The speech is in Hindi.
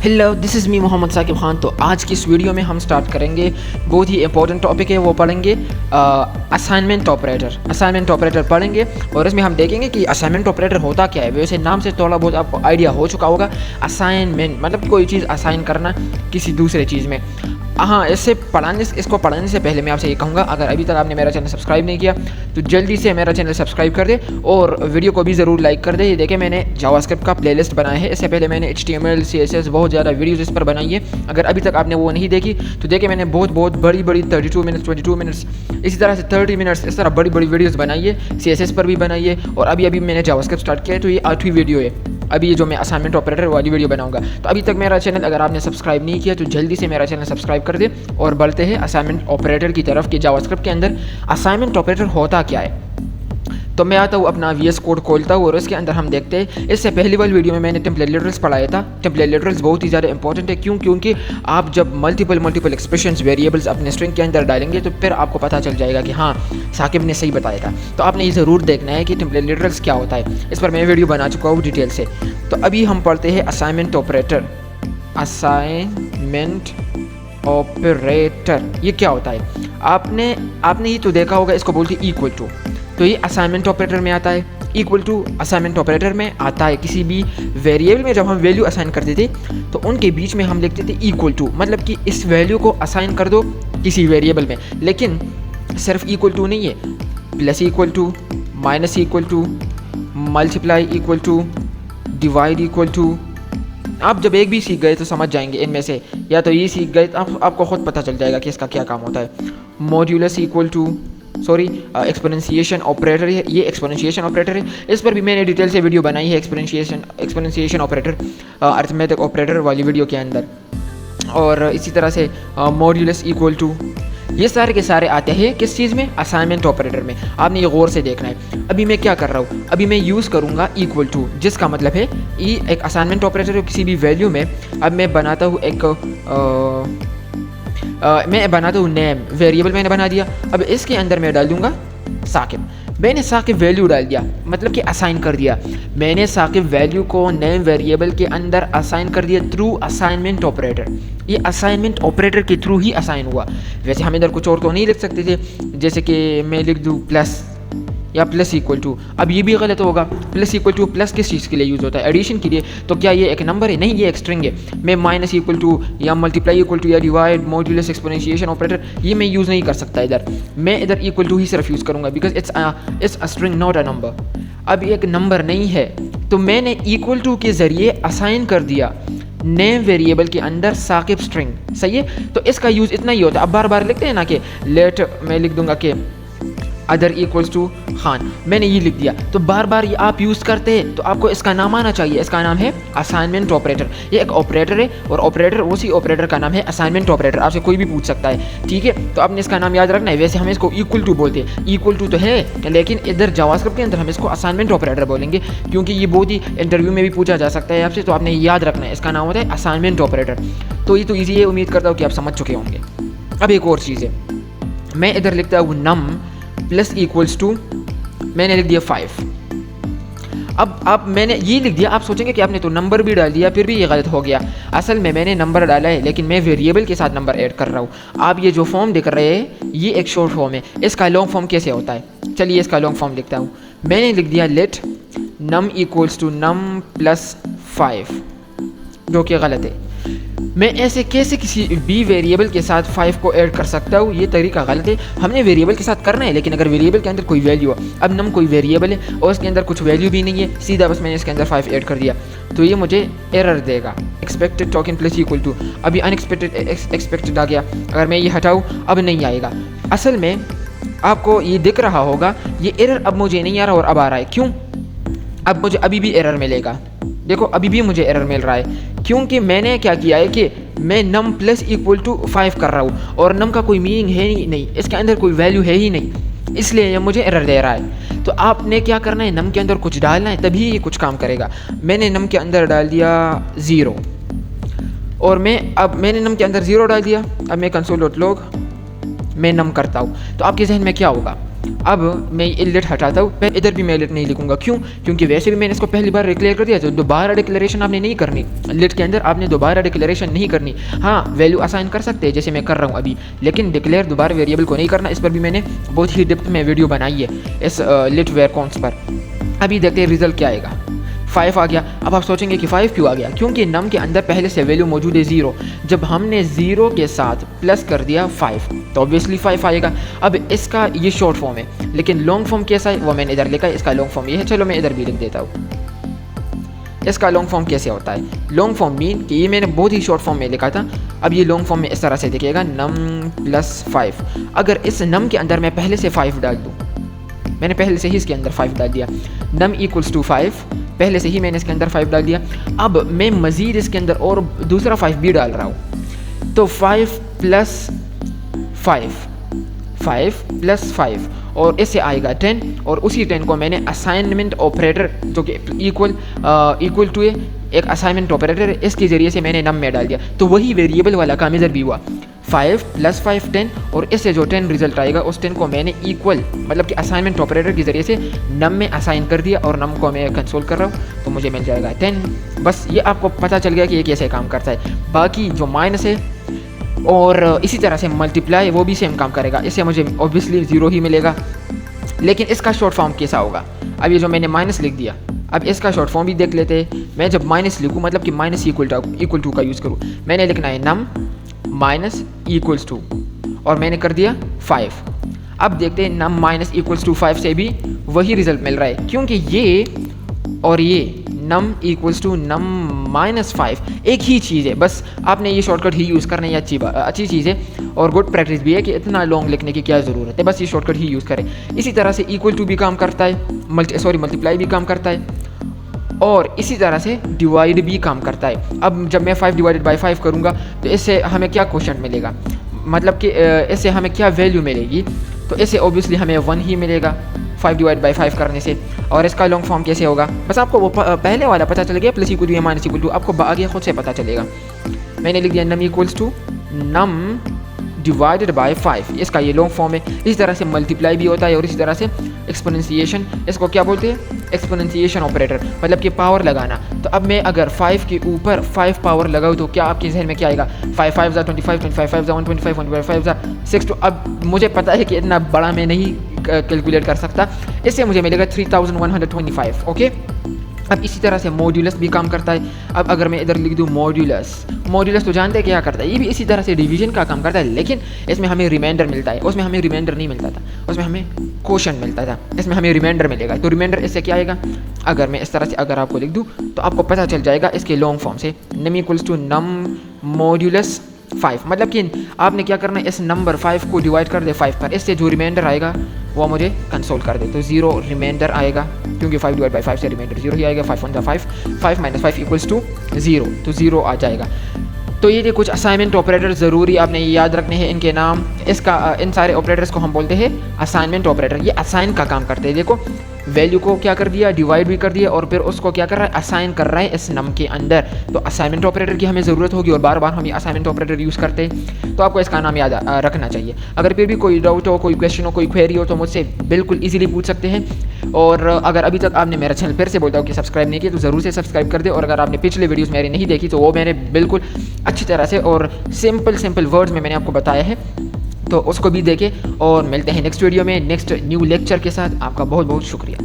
Hello, this is me Mohammad Saqib Khan. तो आज की इस वीडियो में हम स्टार्ट करेंगे, बहुत ही इंपॉर्टेंट टॉपिक है, वो पढ़ेंगे असाइनमेंट ऑपरेटर पढ़ेंगे। और इसमें हम देखेंगे कि असाइनमेंट ऑपरेटर होता क्या है। वैसे नाम से थोड़ा बहुत आपको आइडिया हो चुका होगा। असाइनमेंट मतलब कोई चीज़ असाइन करना किसी दूसरे चीज़ में। हाँ, इसको पढ़ाने से पहले मैं आपसे ये कहूँगा, अगर अभी तक आपने मेरा चैनल सब्सक्राइब नहीं किया तो जल्दी से मेरा चैनल सब्सक्राइब कर दे और वीडियो को भी ज़रूर लाइक कर दे। ये देखें, मैंने जावास्क्रिप्ट का प्लेलिस्ट बनाया है। इससे पहले मैंने HTML CSS बहुत ज़्यादा वीडियोज़ इस पर बनाई है। अगर अभी तक आपने वो नहीं देखी तो देखें, मैंने बहुत बड़ी 32 मिनट्स 22 मिनट्स इसी तरह से 30 मिनट्स इस तरह बड़ी वीडियोज़ बनाई है। CSS पर भी बनाई है और अभी मैंने जावास्क्रिप्ट स्टार्ट किया है, तो ये 8वीं वीडियो है अभी ये जो मैं असाइनमेंट ऑपरेटर वाली वीडियो बनाऊंगा। तो अभी तक मेरा चैनल अगर आपने सब्सक्राइब नहीं किया तो जल्दी से मेरा चैनल सब्सक्राइब कर दे और बढ़ते हैं असाइनमेंट ऑपरेटर की तरफ कि जावास्क्रिप्ट के अंदर असाइनमेंट ऑपरेटर होता क्या है। तो मैं आता हूँ, अपना VS कोड खोलता हूँ और उसके अंदर हम देखते हैं। इससे पहली वाली वीडियो में मैंने टेम्पलेट लिटरल्स पढ़ाया था। टेम्पलेट लिटरल्स बहुत ही ज़्यादा इंपॉर्टेंट है। क्योंकि आप जब मल्टीपल एक्सप्रेशंस वेरिएबल्स अपने स्ट्रिंग के अंदर डालेंगे तो फिर आपको पता चल जाएगा कि हाँ, साकिब ने सही बताया था। तो आपने ये ज़रूर देखना है कि टेम्पलेट लिटरल्स क्या होता है। इस पर मैं वीडियो बना चुका हूँ डिटेल से। तो अभी हम पढ़ते हैं असाइनमेंट ऑपरेटर ये क्या होता है। आपने ये तो देखा होगा, इसको बोलते हैं इक्वल टू। तो ये असाइनमेंट ऑपरेटर में आता है। इक्वल टू असाइनमेंट ऑपरेटर में आता है। किसी भी वेरिएबल में जब हम वैल्यू असाइन करते थे तो उनके बीच में हम लिखते थे इक्वल टू, मतलब कि इस वैल्यू को असाइन कर दो किसी वेरिएबल में। लेकिन सिर्फ इक्वल टू नहीं है, plus equal to, minus equal to, multiply equal to, divide equal to. आप जब एक भी सीख गए तो समझ जाएंगे इनमें से, या तो ये सीख गए तो आपको खुद पता चल जाएगा कि इसका क्या काम होता है। Modulus equal to, exponentiation operator है। ये एक्सपोनेंशिएशन ऑपरेटर है। इस पर भी मैंने डिटेल से वीडियो बनाई है, एक्सपोनेंशिएशन ऑपरेटर अरिथमेटिक ऑपरेटर वाली वीडियो के अंदर। और इसी तरह से मॉड्यूलस इक्वल टू, ये सारे के सारे आते हैं किस चीज़ में, असाइनमेंट ऑपरेटर में। आपने ये गौर से देखना है। अभी मैं क्या कर रहा हूँ, अभी मैं यूज़ करूँगा इक्वल टू, जिसका मतलब है ये एक असाइनमेंट ऑपरेटर किसी भी वैल्यू में। अब मैं बनाता हूँ मैं बनाता हूँ नेम, वेरिएबल मैंने बना दिया। अब इसके अंदर मैं डाल दूंगा साकिब। मैंने साकिब वैल्यू डाल दिया, मतलब कि असाइन कर दिया। मैंने साकिब वैल्यू को नेम वेरिएबल के अंदर असाइन कर दिया थ्रू असाइनमेंट ऑपरेटर। ये असाइनमेंट ऑपरेटर के थ्रू ही असाइन हुआ। वैसे हम इधर कुछ और तो नहीं लिख सकते थे, जैसे कि मैं लिख दूँ प्लस या प्लस इक्वल टू। अब ये भी गलत होगा। प्लस इक्वल टू प्लस किस चीज़ के लिए यूज़ होता है, एडिशन के लिए। तो क्या ये एक नंबर है? नहीं, ये एक स्ट्रिंग है। मैं माइनस इक्वल टू या मल्टीप्लाई इक्वल टू या डिवाइड, मॉड्यूलस, एक्सपोनेंशिएशन ऑपरेटर ये मैं यूज़ नहीं कर सकता इधर। मैं इधर इक्वल टू ही सिर्फ यूज़ करूँगा, because it's a string not a number. अब एक नंबर नहीं है तो मैंने इक्वल टू के ज़रिए असाइन कर दिया नेम वेरिएबल के अंदर साकिब स्ट्रिंग। सही है। तो इसका यूज़ इतना ही होता है। अब बार लिखते हैं ना कि लेट, मैं लिख दूंगा कि अदर इक्वल्स टू खान, मैंने ये लिख दिया। तो बार ये आप यूज़ करते हैं तो आपको इसका नाम आना चाहिए। इसका नाम है असाइनमेंट ऑपरेटर। ये एक ऑपरेटर है और उसी ऑपरेटर का नाम है असाइनमेंट ऑपरेटर। आपसे कोई भी पूछ सकता है, ठीक है। तो आपने इसका नाम याद रखना है। वैसे हम इसको इक्वल टू बोलते हैं, इक्वल टू तो है, लेकिन इधर जावास्क्रिप्ट के अंदर हम इसको असाइनमेंट ऑपरेटर बोलेंगे, क्योंकि ये बहुत ही इंटरव्यू में भी पूछा जा सकता है आपसे। तो आपने याद रखना है, इसका नाम होता है असाइनमेंट ऑपरेटर। तो ये तो ईजी है, उम्मीद करता हूँ कि आप समझ चुके होंगे। अब एक और चीज़ है, मैं इधर लिखता हूँ नम प्लस इक्वल्स टू, मैंने लिख दिया 5। अब मैंने ये लिख दिया। आप सोचेंगे कि आपने तो नंबर भी डाल दिया, फिर भी ये गलत हो गया। असल में मैंने नंबर डाला है, लेकिन मैं वेरिएबल के साथ नंबर ऐड कर रहा हूँ। आप ये जो फॉर्म देख रहे हैं ये एक शॉर्ट फॉर्म है। इसका लॉन्ग फॉर्म कैसे होता है, चलिए इसका लॉन्ग फॉर्म लिखता हूँ। मैंने लिख दिया let num equals to num plus 5, जो कि गलत है। मैं ऐसे कैसे किसी भी वेरिएबल के साथ 5 को ऐड कर सकता हूँ, ये तरीका गलत है। हमने वेरिएबल के साथ करना है, लेकिन अगर वेरिएबल के अंदर कोई वैल्यू हो, अब नम कोई वेरिएबल है और उसके अंदर कुछ वैल्यू भी नहीं है, सीधा बस मैंने इसके अंदर 5 ऐड कर दिया, तो ये मुझे एरर देगा। Expected token plus equal to, अभी अनएक्सपेक्टेड एक्सपेक्टेड आ गया। अगर मैं ये हटाऊँ अब नहीं आएगा। असल में आपको ये दिख रहा होगा, ये एरर अब मुझे नहीं आ रहा और अब आ रहा है। क्यों? अब मुझे अभी भी एरर मिलेगा। देखो, अभी भी मुझे एरर मिल रहा है, क्योंकि मैंने क्या किया है कि मैं नम प्लस इक्वल टू 5 कर रहा हूँ और नम का कोई मीनिंग है ही नहीं, इसके अंदर कोई वैल्यू है ही नहीं, इसलिए ये मुझे एरर दे रहा है। तो आपने क्या करना है, नम के अंदर कुछ डालना है, तभी ये कुछ काम करेगा। मैंने नम के अंदर डाल दिया 0 और मैंने नम के अंदर 0 डाल दिया। अब मैं console.log में नम करता हूँ, तो आपके जहन में क्या होगा, अब मैं ये लिट हटाता हूँ, मैं इधर भी मैं लिट नहीं लिखूंगा। क्यों? क्योंकि वैसे भी मैंने इसको पहली बार डिक्लेयर कर दिया, तो दोबारा डिक्लेरेशन आपने नहीं करनी। लिट के अंदर आपने दोबारा डिक्लेरेशन नहीं करनी। हाँ, वैल्यू असाइन कर सकते हैं जैसे मैं कर रहा हूँ अभी, लेकिन डिक्लेयर दोबारा वेरिएबल को नहीं करना। इस पर भी मैंने बहुत ही डिप्थ में वीडियो बनाई है इस लिट वेयर कॉन्स पर। अभी देखते हैं रिजल्ट क्या आएगा। 5 आ गया। अब आप सोचेंगे कि 5 क्यों आ गया? क्योंकि नम के अंदर पहले से वैल्यू मौजूद है 0। जब हमने 0 के साथ प्लस कर दिया 5 तो ऑब्वियसली 5 आएगा। अब इसका ये शॉर्ट फॉर्म है, लेकिन लॉन्ग फॉर्म कैसा है वो मैंने इधर लिखा है। इसका लॉन्ग फॉर्म ये है, चलो मैं इधर भी लिख देता हूँ। इसका लॉन्ग फॉर्म कैसे होता है? लॉन्ग फॉर्म मीन कि ये मैंने बहुत ही शॉर्ट फॉर्म में लिखा था। अब ये लॉन्ग फॉर्म में इस तरह से दिखेगा, नम प्लस 5। अगर इस नम के अंदर मैं पहले से 5 डाल दूँ, मैंने पहले से ही इसके अंदर 5 डाल दिया, नम इक्वल्स टू 5, पहले से ही मैंने इसके अंदर 5 डाल दिया। अब मैं मज़ीद इसके अंदर और दूसरा 5 भी डाल रहा हूँ, तो 5 प्लस 5 और इससे आएगा 10, और उसी 10 को मैंने असाइनमेंट ऑपरेटर जो कि इक्वल टू एक असाइनमेंट ऑपरेटर है, इसके ज़रिए से मैंने नम में डाल दिया। तो वही वेरिएबल वाला काम इधर भी हुआ, 5 प्लस 5 10, और इससे जो 10 रिजल्ट आएगा उस 10 को मैंने इक्वल मतलब कि असाइनमेंट ऑपरेटर के ज़रिए से नम में असाइन कर दिया, और नम को मैं कंसोल कर रहा हूँ तो मुझे मिल जाएगा 10। बस ये आपको पता चल गया कि ये कैसे काम करता है। बाकी जो माइनस है और इसी तरह से मल्टीप्लाई वो भी सेम काम करेगा। इससे मुझे ऑब्वियसली 0 ही मिलेगा, लेकिन इसका शॉर्ट फॉर्म कैसा होगा? अब ये जो मैंने माइनस लिख दिया, अब इसका शॉर्ट फॉर्म भी देख लेते हैं। मैं जब माइनस लिखूँ मतलब कि माइनस इक्वल टू का यूज़ करूँ, मैंने लिखना है नम माइनस इक्वल्स टू, और मैंने कर दिया 5। अब देखते हैं नम माइनस इक्वल्स टू 5 से भी वही रिजल्ट मिल रहा है, क्योंकि ये और ये नम इक्वल्स टू नम माइनस 5 एक ही चीज़ है। बस आपने ये शॉर्टकट ही यूज़ करना है, अच्छी चीज़ है और गुड प्रैक्टिस भी है कि इतना लॉन्ग लिखने की क्या ज़रूरत है, बस ये शॉर्टकट ही यूज़ करें। इसी तरह से इक्वल टू भी काम करता है, मल्टीप्लाई भी काम करता है, और इसी तरह से डिवाइड भी काम करता है। अब जब मैं 5 डिवाइडेड बाई 5 करूँगा तो इससे हमें क्या क्वोशंट मिलेगा, मतलब कि इससे हमें क्या वैल्यू मिलेगी? तो इससे ऑब्वियसली हमें 1 ही मिलेगा 5 डिवाइड बाई 5 करने से। और इसका लॉन्ग फॉर्म कैसे होगा? बस आपको वो पहले वाला पता चल गया, प्लस इक्वल टू या माइनस इक्वल टू, आपको आगे खुद से पता चलेगा। मैंने लिख दिया num equals to num divided by 5, इसका ये लॉन्ग फॉर्म है। इसी तरह से मल्टीप्लाई भी होता है, और इसी तरह से एक्सपोनेंशिएशन, इसको क्या बोलते हैं? एक्सपोनेंशिएशन ऑपरेटर, मतलब कि पावर लगाना। तो अब मैं अगर 5 के ऊपर 5 पावर लगाऊँ तो क्या आपके जहन में क्या आएगा? 5 5 ज़ा 25, 25 5 ज़ा 125, 125 ज़ा 6। तो अब मुझे पता है कि इतना बड़ा मैं नहीं कैलकुलेट कर सकता, इससे मुझे मिलेगा 3125। ओके, अब इसी तरह से मॉड्यूलस भी काम करता है। अब अगर मैं इधर लिख दूँ मॉड्यूलस तो जानते हैं क्या करता है, ये भी इसी तरह से डिवीजन का काम करता है, लेकिन इसमें हमें रिमाइंडर मिलता है, उसमें हमें रिमाइंडर नहीं मिलता था, उसमें हमें क्वोशंट मिलता था, इसमें हमें रिमाइंडर मिलेगा। तो रिमाइंडर इससे क्या आएगा? अगर मैं इस तरह से अगर आपको लिख दूँ तो आपको पता चल जाएगा इसके लॉन्ग फॉर्म से, नम इक्वल्स टू नम मॉड्यूलस 5, मतलब कि आपने क्या करना है, इस नंबर 5 को डिवाइड कर दे 5 पर, इससे जो रिमाइंडर आएगा वो मुझे कंसोल कर दे। तो 0 रिमाइंडर आएगा, क्योंकि 5 डिवाइड बाई 5 से रिमाइंडर 0 ही आएगा। 5 1 5, 5 माइनस 5 इक्वल्स टू 0, तो 0 आ जाएगा। तो ये कुछ असाइनमेंट ऑपरेटर ज़रूरी आपने याद रखने हैं, इनके नाम। इन सारे ऑपरेटर्स को हम बोलते हैं असाइनमेंट ऑपरेटर। ये असाइन का काम करते हैं। देखो वैल्यू को क्या कर दिया, डिवाइड भी कर दिया, और फिर उसको क्या कर रहा है, असाइन कर रहा है इस नम के अंदर। तो असाइनमेंट ऑपरेटर की हमें ज़रूरत होगी, और बार बार हम ये असाइनमेंट ऑपरेटर यूज़ करते हैं, तो आपको इसका नाम याद रखना चाहिए। अगर फिर भी कोई डाउट हो, कोई क्वेश्चन हो, कोई क्वेरी हो, तो मुझसे बिल्कुल ईजिली पूछ सकते हैं। और अगर अभी तक आपने मेरा चैनल फिर से बोलता हूँ कि सब्सक्राइब नहीं किया तो ज़रूर से सब्सक्राइब कर दे। और अगर आपने पिछले वीडियोज़ मेरी नहीं देखी तो वो मैंने बिल्कुल अच्छी तरह से और सिंपल वर्ड्स में मैंने आपको बताया है, तो उसको भी देखें। और मिलते हैं नेक्स्ट वीडियो में नेक्स्ट न्यू लेक्चर के साथ। आपका बहुत बहुत शुक्रिया।